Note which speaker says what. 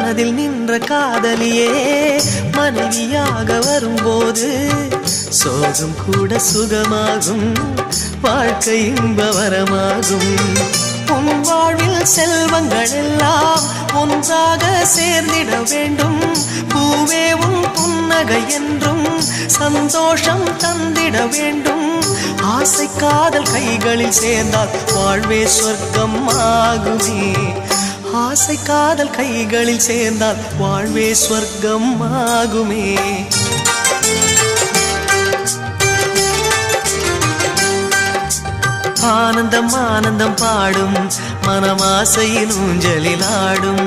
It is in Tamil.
Speaker 1: மனதில் நின்ற காதலியே மனைவியாக வரும்போது சோகம் கூட சுகமாகும், வாழ்க்கை இன்பவரமாகும். உன் வாழ்வில் செல்வங்கள் எல்லாம் ஒன்றாக சேர்ந்திட வேண்டும். பூவே உன் புன்னகை என்றும் சந்தோஷம் தந்திட வேண்டும். ஆசை காதல் கைகளில் சேர்ந்தால் வாழ்வே சொர்க்கம் ஆகுமே. ஆசை காதல் கைகளில் சேர்ந்தால் வாழ்வே சொர்க்கம் ஆகுமே. ஆனந்தம் ஆனந்தம் பாடும் மனமாசையின் ஊஞ்சலில் ஆடும்.